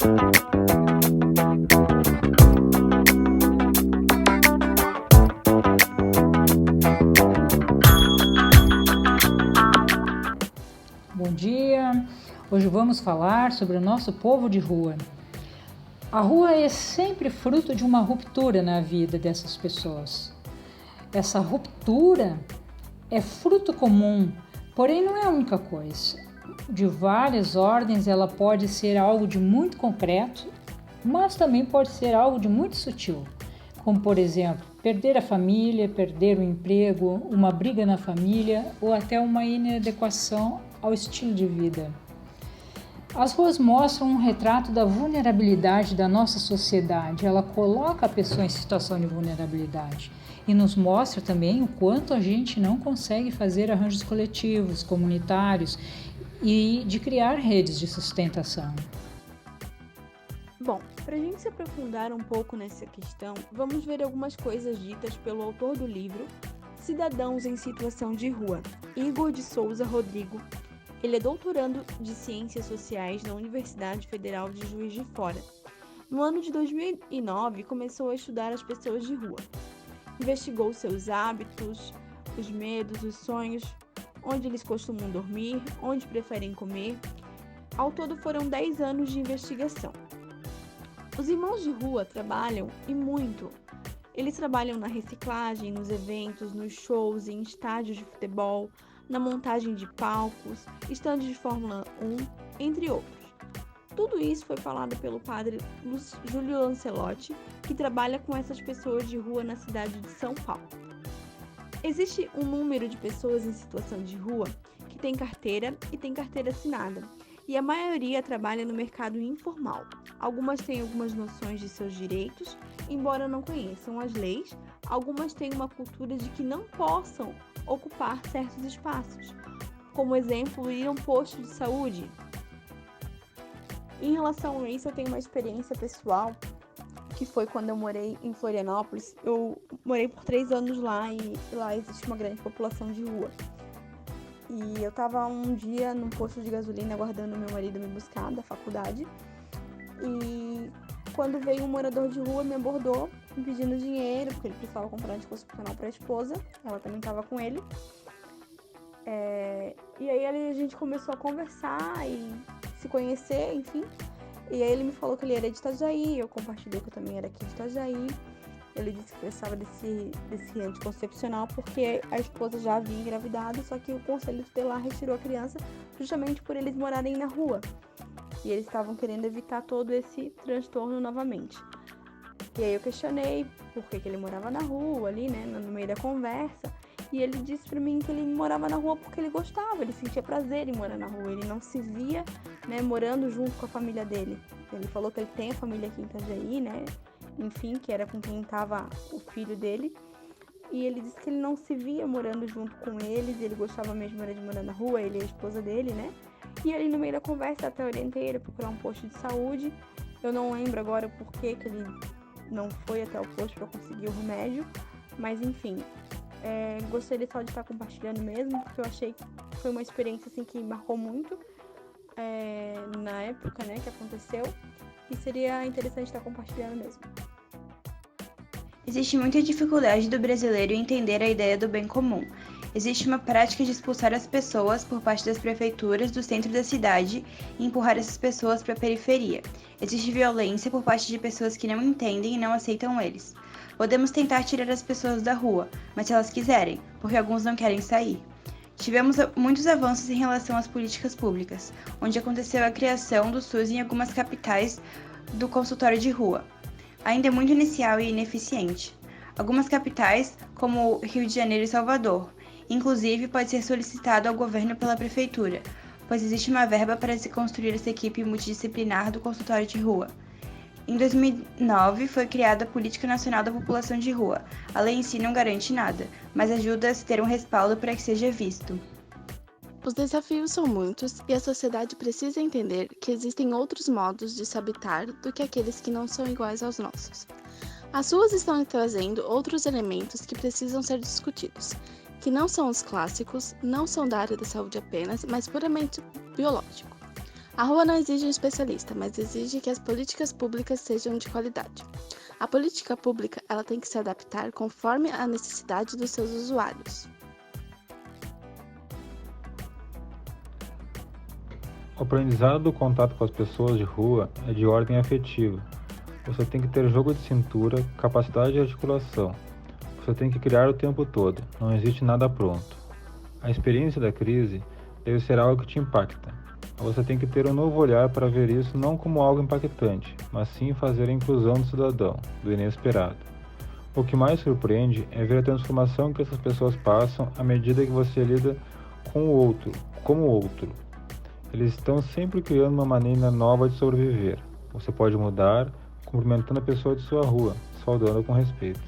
Bom dia! Hoje vamos falar sobre o nosso povo de rua. A rua é sempre fruto de uma ruptura na vida dessas pessoas. Essa ruptura é fruto comum, porém não é a única coisa. De várias ordens, ela pode ser algo de muito concreto, mas também pode ser algo de muito sutil, como por exemplo, perder a família, perder o emprego, uma briga na família ou até uma inadequação ao estilo de vida. As ruas mostram um retrato da vulnerabilidade da nossa sociedade. Ela coloca a pessoa em situação de vulnerabilidade e nos mostra também o quanto a gente não consegue fazer arranjos coletivos, comunitários e de criar redes de sustentação. Bom, para a gente se aprofundar um pouco nessa questão, vamos ver algumas coisas ditas pelo autor do livro Cidadãos em Situação de Rua, Igor de Souza Rodrigo. Ele é doutorando de Ciências Sociais na Universidade Federal de Juiz de Fora. No ano de 2009, começou a estudar as pessoas de rua. Investigou seus hábitos, os medos, os sonhos, onde eles costumam dormir, onde preferem comer. Ao todo foram 10 anos de investigação. Os irmãos de rua trabalham e muito. Eles trabalham na reciclagem, nos eventos, nos shows, em estádios de futebol, na montagem de palcos, estandes de Fórmula 1, entre outros. Tudo isso foi falado pelo padre Júlio Lancelotti, que trabalha com essas pessoas de rua na cidade de São Paulo. Existe um número de pessoas em situação de rua que tem carteira e tem carteira assinada, e a maioria trabalha no mercado informal. Algumas têm algumas noções de seus direitos, embora não conheçam as leis, algumas têm uma cultura de que não possam ocupar certos espaços, como exemplo, ir a um posto de saúde. Em relação a isso, eu tenho uma experiência pessoal, que foi quando eu morei em Florianópolis. Eu morei por 3 anos lá e lá existe uma grande população de rua. E eu tava um dia num posto de gasolina aguardando meu marido me buscar da faculdade. E quando veio um morador de rua, me abordou me pedindo dinheiro, porque ele precisava comprar anticoncepcional para a esposa. Ela também estava com ele. E aí a gente começou a conversar e se conhecer, enfim. E aí ele me falou que ele era de Itajaí, eu compartilhei que eu também era aqui de Itajaí. Ele disse que precisava desse anticoncepcional porque a esposa já havia engravidado, só que o conselho tutelar retirou a criança justamente por eles morarem na rua. E eles estavam querendo evitar todo esse transtorno novamente. E aí eu questionei por que ele morava na rua ali, né, no meio da conversa. E ele disse pra mim que ele morava na rua porque ele gostava, ele sentia prazer em morar na rua. Ele não se via, né, morando junto com a família dele. Ele falou que ele tem a família aqui em Itajaí, né, enfim, que era com quem estava o filho dele. E ele disse que ele não se via morando junto com eles, ele gostava mesmo era de morar na rua, ele e a esposa dele, né. E ali no meio da conversa até orientei ele a procurar um posto de saúde. Eu não lembro agora por que ele não foi até o posto para conseguir o remédio, mas enfim, gostaria só de estar compartilhando mesmo, porque eu achei que foi uma experiência assim, que marcou muito na época, né, que aconteceu, e seria interessante estar compartilhando mesmo. Existe muita dificuldade do brasileiro em entender a ideia do bem comum. Existe uma prática de expulsar as pessoas por parte das prefeituras do centro da cidade e empurrar essas pessoas para a periferia. Existe violência por parte de pessoas que não entendem e não aceitam eles. Podemos tentar tirar as pessoas da rua, mas se elas quiserem, porque alguns não querem sair. Tivemos muitos avanços em relação às políticas públicas, onde aconteceu a criação do SUS em algumas capitais do consultório de rua. Ainda é muito inicial e ineficiente. Algumas capitais, como Rio de Janeiro e Salvador, inclusive pode ser solicitado ao governo pela prefeitura, pois existe uma verba para se construir essa equipe multidisciplinar do consultório de rua. Em 2009, foi criada a Política Nacional da População de Rua. A lei em si não garante nada, mas ajuda a se ter um respaldo para que seja visto. Os desafios são muitos e a sociedade precisa entender que existem outros modos de se habitar do que aqueles que não são iguais aos nossos. As ruas estão trazendo outros elementos que precisam ser discutidos, que não são os clássicos, não são da área da saúde apenas, mas puramente biológico. A rua não exige um especialista, mas exige que as políticas públicas sejam de qualidade. A política pública ela tem que se adaptar conforme a necessidade dos seus usuários. O aprendizado do contato com as pessoas de rua é de ordem afetiva. Você tem que ter jogo de cintura, capacidade de articulação. Você tem que criar o tempo todo, não existe nada pronto. A experiência da crise deve ser algo que te impacta. Você tem que ter um novo olhar para ver isso não como algo impactante, mas sim fazer a inclusão do cidadão, do inesperado. O que mais surpreende é ver a transformação que essas pessoas passam à medida que você lida com o outro, como outro. Eles estão sempre criando uma maneira nova de sobreviver. Você pode mudar cumprimentando a pessoa de sua rua, saudando com respeito.